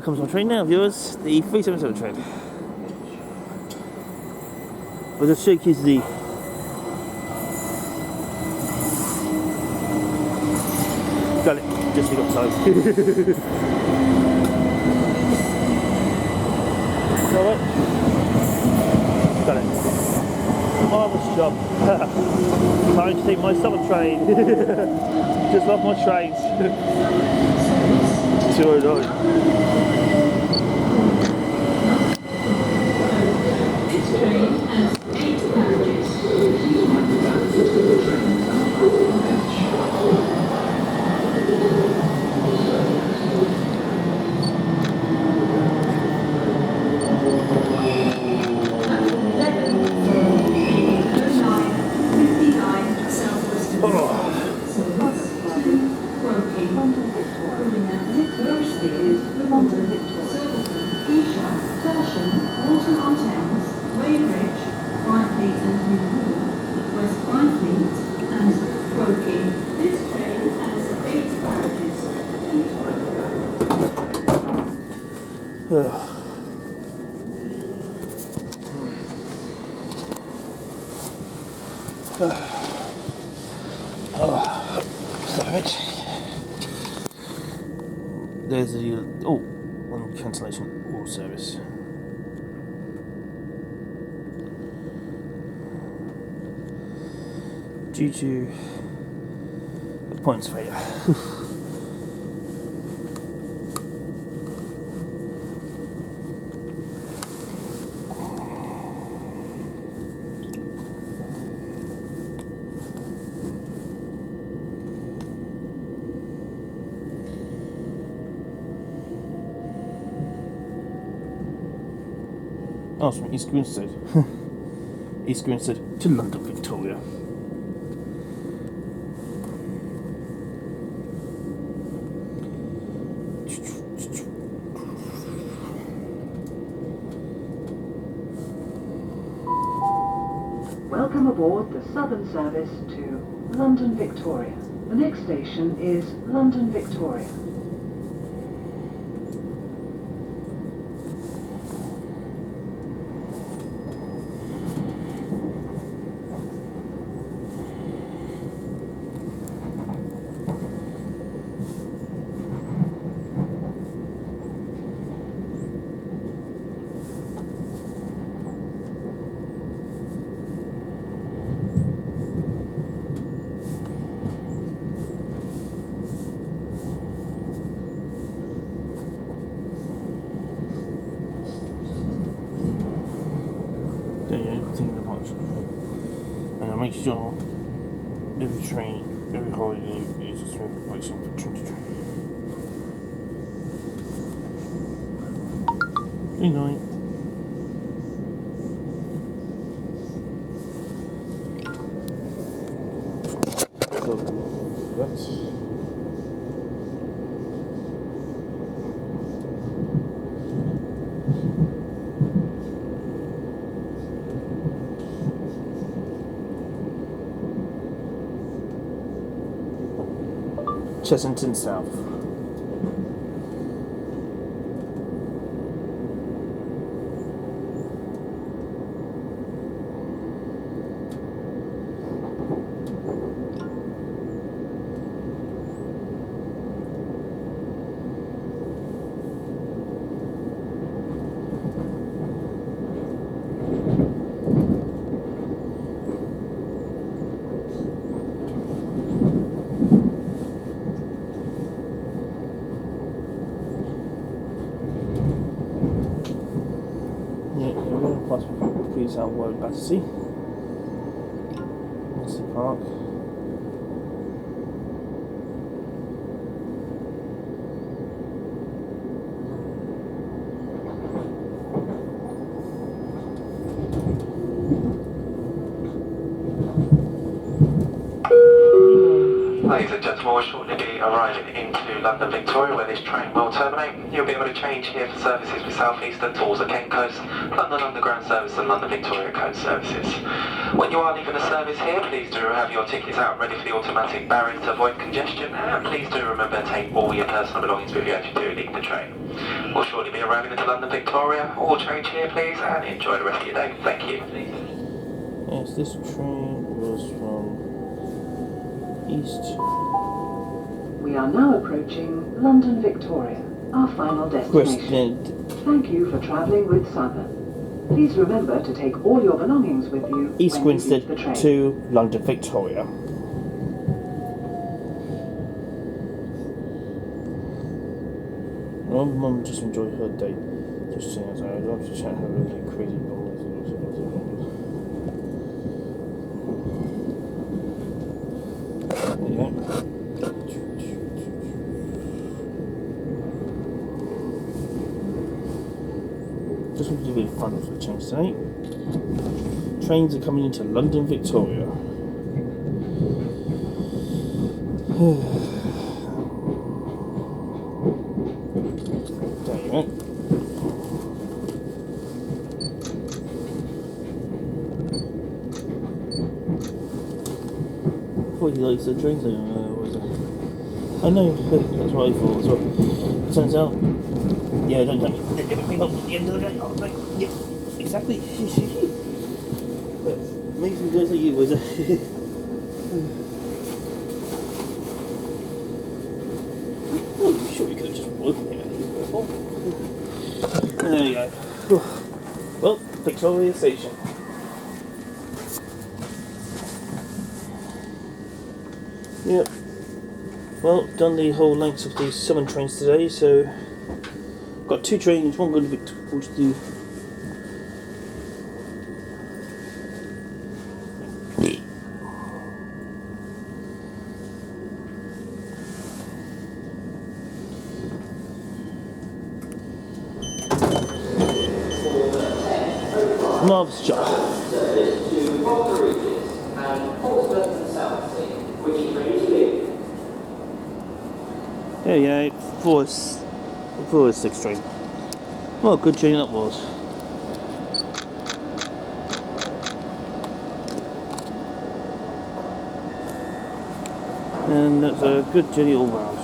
Comes my train now, viewers. The 377 train. With a shaky Z. Got it. Just we got time. Alright. Got it. Marvellous job. Time to take my summer train. Just love my trains. 209. This train has 8 carriages. There's the one cancellation all service. Due to the points failure. Oh, it's from East Grinstead. East Grinstead to London, Victoria. Welcome aboard the Southern service to London, Victoria. The next station is London, Victoria. And make sure every train, every holiday is a smooth completion for 23. Good night. So that's Chessington South. Plus, please have word Battersea. Battersea Park. Ladies and gentlemen, we'll shortly be arriving into London Victoria, where this train will terminate. You'll be able to change here for services with South Eastern towards the Kent Coast, London Underground service and London Victoria Coast services. When you are leaving the service here, please do have your tickets out ready for the automatic barrier to avoid congestion, and please do remember to take all your personal belongings with you as you do leave the train. We'll shortly be arriving into London Victoria. All change here, please, and enjoy the rest of your day. Thank you. Yes, this train was from East We are now approaching London Victoria, our final destination. Grinstead. Thank you for travelling with Southern. Please remember to take all your belongings with you East when you leave the Grinstead train. to London Victoria. Well, Mum just enjoy her day. Just saying, I don't have to chat her really crazy noise. Yeah. Just want to do a bit of fun for a change tonight. Trains are coming into London Victoria. There you go. I thought he likes the trains there. I know, that's what I thought as well. Turns out, yeah, don't tell me. They're giving me home at the end of the day. I was like, yeah, exactly. But amazing guys like you, was it? Oh, sure we could have just woken him at There you go. Well, Victoria Station. Yep. Well, done the whole length of these Southern trains today, so got two trains, one going to Victoria. Marvellous job. Yeah, yeah, 406 train. Well, good train that was. And that's a good journey all round.